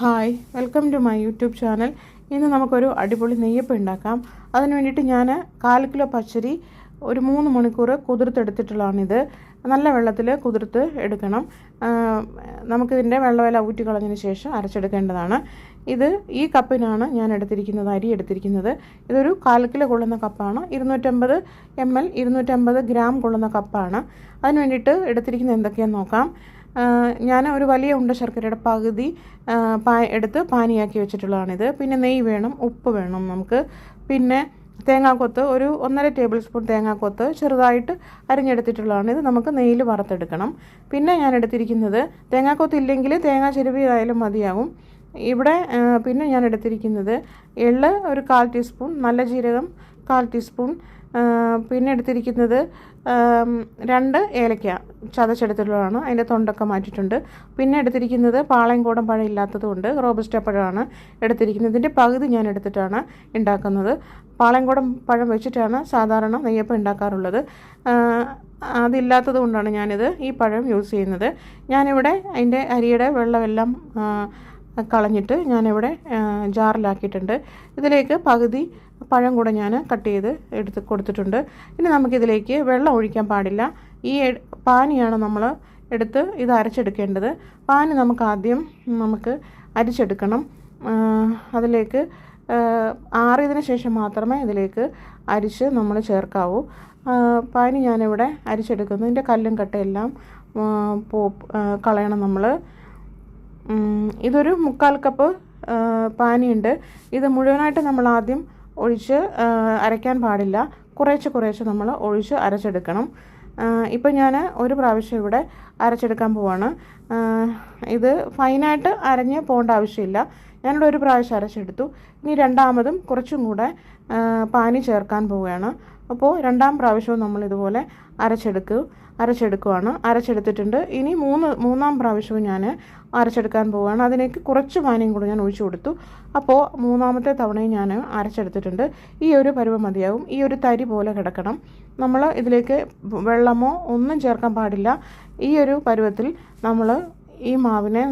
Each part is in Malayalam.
Hi, welcome to my YouTube channel. ഇന്ന് നമുക്കൊരു അടിപൊളി നെയ്യപ്പം ഉണ്ടാക്കാം. അതിന് വേണ്ടിയിട്ട് ഞാൻ 1/4 കിലോ പച്ചരി ഒരു 3 മണിക്കൂർ കുതിർത്തെടുത്തിട്ടുള്ളതാണിത്. നല്ല വെള്ളത്തിൽ കുതിർത്ത് എടുക്കണം. നമുക്കിതിൻ്റെ വെള്ളമെല്ലാം ഊറ്റി കളഞ്ഞതിന് ശേഷം അരച്ചെടുക്കേണ്ടതാണ്. ഈ കപ്പിനാണ് ഞാൻ എടുത്തിരിക്കുന്നത്, അരി എടുത്തിരിക്കുന്നത്. ഇതൊരു 1/4 കിലോ കൊള്ളുന്ന കപ്പാണ്. 250 ml 250 ഗ്രാം കൊള്ളുന്ന കപ്പാണ്. അതിന് വേണ്ടിയിട്ട് എടുത്തിരിക്കുന്നത് എന്തൊക്കെയാണെന്ന് നോക്കാം. ഞാൻ ഒരു വലിയ ഉണ്ട ശർക്കരയുടെ പകുതി എടുത്ത് പാനിയാക്കി വെച്ചിട്ടുള്ളതാണിത്. പിന്നെ നെയ്യ് വേണം, ഉപ്പ് വേണം നമുക്ക്. പിന്നെ തേങ്ങാക്കൊത്ത് ഒരു 1.5 ടേബിൾ സ്പൂൺ തേങ്ങാക്കൊത്ത് ചെറുതായിട്ട് അരിഞ്ഞെടുത്തിട്ടുള്ളതാണ്. ഇത് നമുക്ക് നെയ്യിൽ വറുത്തെടുക്കണം. പിന്നെ ഞാൻ എടുത്തിരിക്കുന്നത് തേങ്ങാക്കൊത്ത് ഇല്ലെങ്കിൽ തേങ്ങ ചിരവിയതായാലും മതിയാകും. ഇവിടെ പിന്നെ ഞാൻ എടുത്തിരിക്കുന്നത് എള്ള് ഒരു 1/4 ടീസ്പൂൺ, നല്ല ജീരകം 1/4 ടീസ്പൂൺ, പിന്നെ എടുത്തിരിക്കുന്നത് 2 ഏലക്ക ചതച്ചെടുത്തിട്ടുള്ളതാണ്. അതിൻ്റെ തൊണ്ടൊക്കെ മാറ്റിയിട്ടുണ്ട്. പിന്നെ എടുത്തിരിക്കുന്നത് പാളയംകോടൻ പഴം ഇല്ലാത്തതുകൊണ്ട് റോബസ്റ്റ പഴമാണ് എടുത്തിരിക്കുന്നത്. ഇതിൻ്റെ പകുതി ഞാൻ എടുത്തിട്ടാണ് ഉണ്ടാക്കുന്നത്. പാളയംകോടൻ പഴം വെച്ചിട്ടാണ് സാധാരണ നെയ്യപ്പം ഉണ്ടാക്കാറുള്ളത്. അതില്ലാത്തത് കൊണ്ടാണ് ഈ പഴം യൂസ് ചെയ്യുന്നത്. ഞാനിവിടെ അതിൻ്റെ അരിയുടെ വെള്ളമെല്ലാം കളഞ്ഞിട്ട് ഞാനിവിടെ ജാറിലാക്കിയിട്ടുണ്ട്. ഇതിലേക്ക് പകുതി പഴം കൂടെ ഞാൻ കട്ട് ചെയ്ത് എടുത്ത് കൊടുത്തിട്ടുണ്ട്. ഇനി നമുക്കിതിലേക്ക് വെള്ളം ഒഴിക്കാൻ പാടില്ല. ഈ പാനിയാണ് നമ്മൾ എടുത്ത് ഇത് അരച്ചെടുക്കേണ്ടത്. പാനി ആദ്യം അരിച്ചെടുക്കണം. അതിലേക്ക് ആറിയതിന് ശേഷം മാത്രമേ ഇതിലേക്ക് അരിച്ച് നമ്മൾ ചേർക്കാവൂ. പാനി ഞാനിവിടെ അരിച്ചെടുക്കുന്നു. ഇതിൻ്റെ കല്ലും കട്ടയെല്ലാം കളയണം നമ്മൾ. ഇതൊരു 1/4 കപ്പ് പാനിയുണ്ട്. ഇത് മുഴുവനായിട്ട് നമ്മൾ ആദ്യം ഒഴിച്ച് അരയ്ക്കാൻ പാടില്ല. കുറേശ്ശെ നമ്മൾ ഒഴിച്ച് അരച്ചെടുക്കണം. ഇപ്പം ഞാൻ ഒരു പ്രാവശ്യം ഇവിടെ അരച്ചെടുക്കാൻ പോവാണ്. ഇത് ഫൈനായിട്ട് അരഞ്ഞ് പോകേണ്ട ആവശ്യമില്ല. ഞാനിവിടെ ഒരു പ്രാവശ്യം അരച്ചെടുത്തു. ഇനി രണ്ടാമതും കുറച്ചും കൂടെ പാനി ചേർക്കാൻ പോവുകയാണ്. അപ്പോൾ രണ്ടാം പ്രാവശ്യവും നമ്മൾ ഇതുപോലെ അരച്ചെടുക്കുകയാണ്. അരച്ചെടുത്തിട്ടുണ്ട്. ഇനി മൂന്നാം പ്രാവശ്യവും ഞാൻ അരച്ചെടുക്കാൻ പോവുകയാണ്. അതിലേക്ക് കുറച്ച് പാനിയും കൂടെ ഞാൻ ഒഴിച്ചു കൊടുത്തു. അപ്പോൾ മൂന്നാമത്തെ തവണയും ഞാൻ അരച്ചെടുത്തിട്ടുണ്ട്. ഈ ഒരു പരുവം മതിയാവും. ഈ ഒരു തരി പോലെ കിടക്കണം. നമ്മൾ ഇതിലേക്ക് വെള്ളമോ ഒന്നും ചേർക്കാൻ പാടില്ല. ഈ ഒരു പരുവത്തിൽ നമ്മൾ ഈ മാവിനെ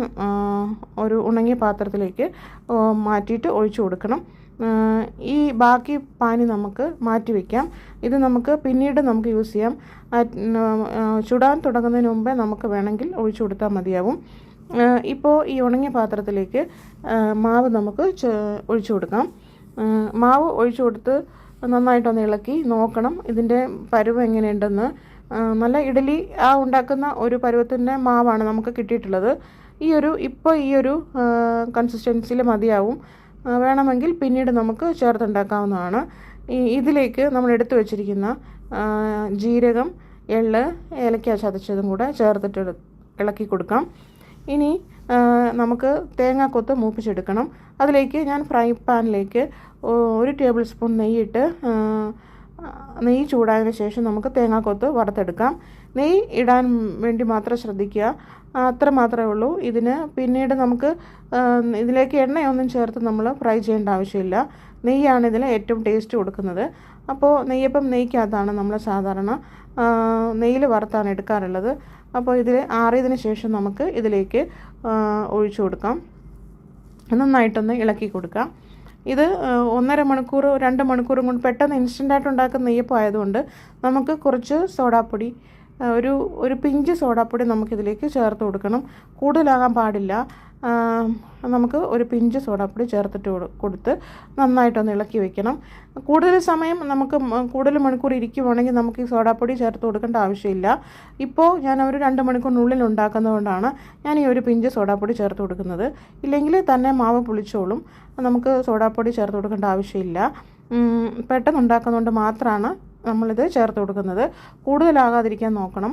ഒരു ഉണങ്ങിയ പാത്രത്തിലേക്ക് മാറ്റിയിട്ട് ഒഴിച്ചു കൊടുക്കണം. ഈ ബാക്കി പാനി നമുക്ക് മാറ്റി വയ്ക്കാം. ഇത് പിന്നീട് യൂസ് ചെയ്യാം. ചുടാൻ തുടങ്ങുന്നതിന് മുമ്പേ നമുക്ക് വേണമെങ്കിൽ ഒഴിച്ചു കൊടുത്താൽ മതിയാവും. ഇപ്പോൾ ഈ ഉണങ്ങിയ പാത്രത്തിലേക്ക് മാവ് ഒഴിച്ചു കൊടുക്കാം. മാവ് ഒഴിച്ചു കൊടുത്ത് നന്നായിട്ടൊന്ന് ഇളക്കി നോക്കണം ഇതിൻ്റെ പരുവം എങ്ങനെയുണ്ടെന്ന്. നല്ല ഇഡലി ഉണ്ടാക്കുന്ന ഒരു പരുവത്തിൻ്റെ മാവാണ് നമുക്ക് കിട്ടിയിട്ടുള്ളത്. ഈ ഒരു കൺസിസ്റ്റൻസിയിൽ മതിയാവും. വേണമെങ്കിൽ പിന്നീട് ചേർത്തുണ്ടാക്കാവുന്നതാണ്. ഇതിലേക്ക് നമ്മൾ എടുത്തു വച്ചിരിക്കുന്ന ജീരകം, എള്ള്, ഏലക്ക ചതച്ചതും കൂടെ ചേർത്തിട്ട് ഇളക്കി കൊടുക്കാം. ഇനി നമുക്ക് തേങ്ങാക്കൊത്ത് മൂപ്പിച്ചെടുക്കണം. അതിലേക്ക് ഞാൻ ഫ്രൈ പാനിലേക്ക് 1 ടേബിൾ സ്പൂൺ നെയ്യ് ചൂടായതിനു ശേഷം നമുക്ക് തേങ്ങാക്കൊത്ത് വറുത്തെടുക്കാം. നെയ്യ് ഇടാൻ വേണ്ടി മാത്രം ശ്രദ്ധിക്കുക. അത്ര മാത്രമേ ഉള്ളൂ. പിന്നീട് ഇതിലേക്ക് എണ്ണയൊന്നും ചേർത്ത് നമ്മൾ ഫ്രൈ ചെയ്യേണ്ട ആവശ്യമില്ല. നെയ്യാണ് ഇതിൽ ഏറ്റവും ടേസ്റ്റ് കൊടുക്കുന്നത്. അപ്പോൾ നെയ്യപ്പം നെയ്ക്കകത്താണ് നമ്മൾ സാധാരണ നെയ്യിൽ വറുത്താണ് എടുക്കാറുള്ളത്. അപ്പോൾ ആറിയതിന് ശേഷം നമുക്ക് ഇതിലേക്ക് ഒഴിച്ചു കൊടുക്കാം. നന്നായിട്ടൊന്ന് ഇളക്കി കൊടുക്കാം. ഇത് 1.5 മണിക്കൂർ 2 മണിക്കൂറും കൊണ്ട് പെട്ടെന്ന് ഇൻസ്റ്റൻ്റായിട്ട് ഉണ്ടാക്കുന്ന നെയ്യപ്പം ആയതുകൊണ്ട് നമുക്ക് കുറച്ച് സോഡാപ്പൊടി, ഒരു പിഞ്ച് സോഡാപ്പൊടി നമുക്കിതിലേക്ക് ചേർത്ത് കൊടുക്കണം. കൂടുതലാകാൻ പാടില്ല. നമുക്ക് ഒരു പിഞ്ച് സോഡാപ്പൊടി ചേർത്തിട്ട് കൊടുത്ത് നന്നായിട്ടൊന്ന് ഇളക്കി വയ്ക്കണം. കൂടുതൽ സമയം കൂടുതൽ മണിക്കൂർ ഇരിക്കുവാണെങ്കിൽ നമുക്ക് ഈ സോഡാപ്പൊടി ചേർത്ത് കൊടുക്കേണ്ട ആവശ്യമില്ല. ഇപ്പോൾ ഞാൻ ഒരു 2 മണിക്കൂറിനുള്ളിൽ ഉണ്ടാക്കുന്നതുകൊണ്ടാണ് ഞാൻ ഈ ഒരു പിഞ്ച് സോഡാപ്പൊടി ചേർത്ത് കൊടുക്കുന്നത്. ഇല്ലെങ്കിൽ തന്നെ മാവ് പുളിച്ചോളും. നമുക്ക് സോഡാപ്പൊടി ചേർത്ത് കൊടുക്കേണ്ട ആവശ്യമില്ല. പെട്ടെന്ന് ഉണ്ടാക്കുന്നതുകൊണ്ട് മാത്രമാണ് നമ്മളിത് ചേർത്ത് കൊടുക്കുന്നത്. കൂടുതലാകാതിരിക്കാൻ നോക്കണം.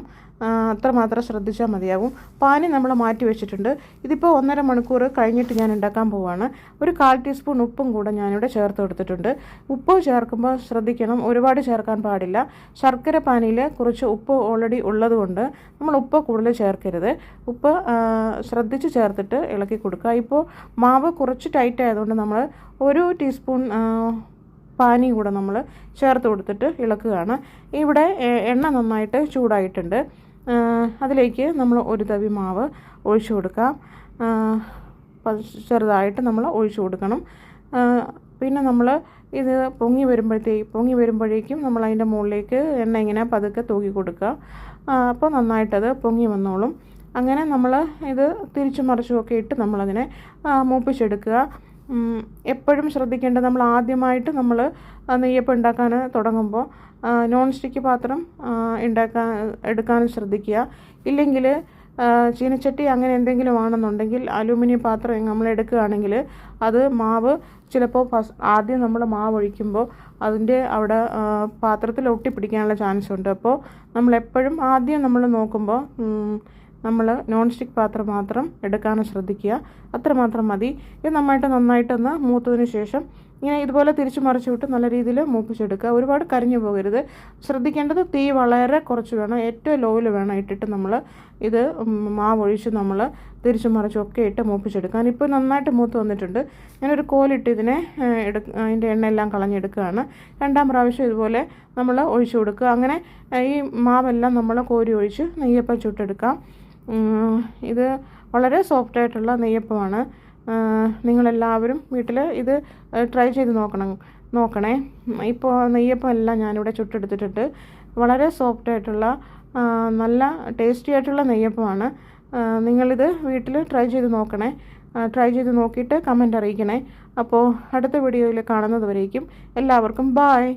അത്രമാത്രം ശ്രദ്ധിച്ചാൽ മതിയാകും. പാനി നമ്മൾ മാറ്റി വെച്ചിട്ടുണ്ട്. ഇതിപ്പോൾ 1.5 മണിക്കൂർ കഴിഞ്ഞിട്ട് ഞാൻ ഉണ്ടാക്കാൻ പോവുകയാണ്. ഒരു 1/4 ടീസ്പൂൺ ഉപ്പും കൂടെ ഞാനിവിടെ ചേർത്ത് കൊടുത്തിട്ടുണ്ട്. ഉപ്പ് ചേർക്കുമ്പോൾ ശ്രദ്ധിക്കണം, ഒരുപാട് ചേർക്കാൻ പാടില്ല. ശർക്കര പാനിയിൽ കുറച്ച് ഉപ്പ് ഓൾറെഡി ഉള്ളതുകൊണ്ട് നമ്മൾ ഉപ്പ് കൂടുതൽ ചേർക്കരുത്. ഉപ്പ് ശ്രദ്ധിച്ച് ചേർത്തിട്ട് ഇളക്കി കൊടുക്കുക. ഇപ്പോൾ മാവ് കുറച്ച് ടൈറ്റ് ആയതുകൊണ്ട് നമ്മൾ 1 ടീസ്പൂൺ പാനി കൂടെ നമ്മൾ ചേർത്ത് കൊടുത്തിട്ട് ഇളക്കുകയാണ്. ഇവിടെ എണ്ണ നന്നായിട്ട് ചൂടായിട്ടുണ്ട്. അതിലേക്ക് നമ്മൾ ഒരു തവി മാവ് ഒഴിച്ചു കൊടുക്കാം. ചെറുതായിട്ട് നമ്മൾ ഒഴിച്ചു കൊടുക്കണം. പിന്നെ നമ്മൾ ഇത് പൊങ്ങി വരുമ്പോഴേക്കും നമ്മൾ അതിൻ്റെ മുകളിലേക്ക് എണ്ണ ഇങ്ങനെ പതുക്കെ തൂക്കി കൊടുക്കുക. അപ്പോൾ നന്നായിട്ടത് പൊങ്ങി വന്നോളും. അങ്ങനെ നമ്മൾ ഇത് തിരിച്ചും മറിച്ചുമൊക്കെ ഇട്ട് നമ്മളതിനെ മൂപ്പിച്ചെടുക്കുക. എപ്പോഴും ശ്രദ്ധിക്കേണ്ടത്, നമ്മൾ ആദ്യമായിട്ട് നമ്മൾ നെയ്യപ്പം ഉണ്ടാക്കാൻ തുടങ്ങുമ്പോൾ നോൺ സ്റ്റിക്ക് പാത്രം എടുക്കാനും ശ്രദ്ധിക്കുക. ഇല്ലെങ്കിൽ ചീനച്ചട്ടി അങ്ങനെ എന്തെങ്കിലും ആണെന്നുണ്ടെങ്കിൽ അലൂമിനിയം പാത്രം നമ്മൾ എടുക്കുകയാണെങ്കിൽ അത് മാവ് ചിലപ്പോൾ ആദ്യം നമ്മൾ മാവ് ഒഴിക്കുമ്പോൾ അതിൻ്റെ അവിടെ പാത്രത്തിൽ ഒട്ടിപ്പിടിക്കാനുള്ള ചാൻസ് ഉണ്ട്. അപ്പോൾ നമ്മളെപ്പോഴും ആദ്യം നമ്മൾ നോക്കുമ്പോൾ നമ്മൾ നോൺ സ്റ്റിക്ക് പാത്രം മാത്രം എടുക്കാനും ശ്രദ്ധിക്കുക. അത്രമാത്രം മതി. ഇത് നന്നായിട്ടൊന്ന് മൂത്തതിന് ശേഷം ഇങ്ങനെ ഇതുപോലെ തിരിച്ചു മറിച്ചു വിട്ട് നല്ല രീതിയിൽ മൂപ്പിച്ചെടുക്കുക. ഒരുപാട് കരിഞ്ഞു പോകരുത്. ശ്രദ്ധിക്കേണ്ടത് തീ വളരെ കുറച്ച് വേണം, ഏറ്റവും ലോയിൽ വേണം ഇട്ടിട്ട് നമ്മൾ ഇത് മാവൊഴിച്ച് നമ്മൾ തിരിച്ചു മറിച്ചും ഒക്കെ ഇട്ട് മൂപ്പിച്ചെടുക്കാൻ. ഇപ്പോൾ നന്നായിട്ട് മൂത്ത് വന്നിട്ടുണ്ട്. ഞാനൊരു കോലിട്ട് ഇതിനെ അതിൻ്റെ എണ്ണയെല്ലാം കളഞ്ഞെടുക്കുകയാണ്. രണ്ടാം പ്രാവശ്യം ഇതുപോലെ നമ്മൾ ഒഴിച്ചു കൊടുക്കുക. അങ്ങനെ ഈ മാവെല്ലാം നമ്മൾ കോരി ഒഴിച്ച് നെയ്യപ്പം ചുട്ടെടുക്കാം. ഇത് വളരെ സോഫ്റ്റായിട്ടുള്ള നെയ്യപ്പമാണ്. നിങ്ങളെല്ലാവരും വീട്ടിൽ ഇത് ട്രൈ ചെയ്ത് നോക്കണേ. ഇപ്പോൾ നെയ്യപ്പം എല്ലാം ഞാനിവിടെ ചുട്ടെടുത്തിട്ടുണ്ട്. വളരെ സോഫ്റ്റായിട്ടുള്ള നല്ല ടേസ്റ്റി ആയിട്ടുള്ള നെയ്യപ്പമാണ്. നിങ്ങളിത് വീട്ടിൽ ട്രൈ ചെയ്ത് നോക്കണേ. ട്രൈ ചെയ്ത് നോക്കിയിട്ട് കമൻറ്റ് അറിയിക്കണേ. അപ്പോൾ അടുത്ത വീഡിയോയിൽ കാണുന്നത് വരേക്കും എല്ലാവർക്കും ബായ്.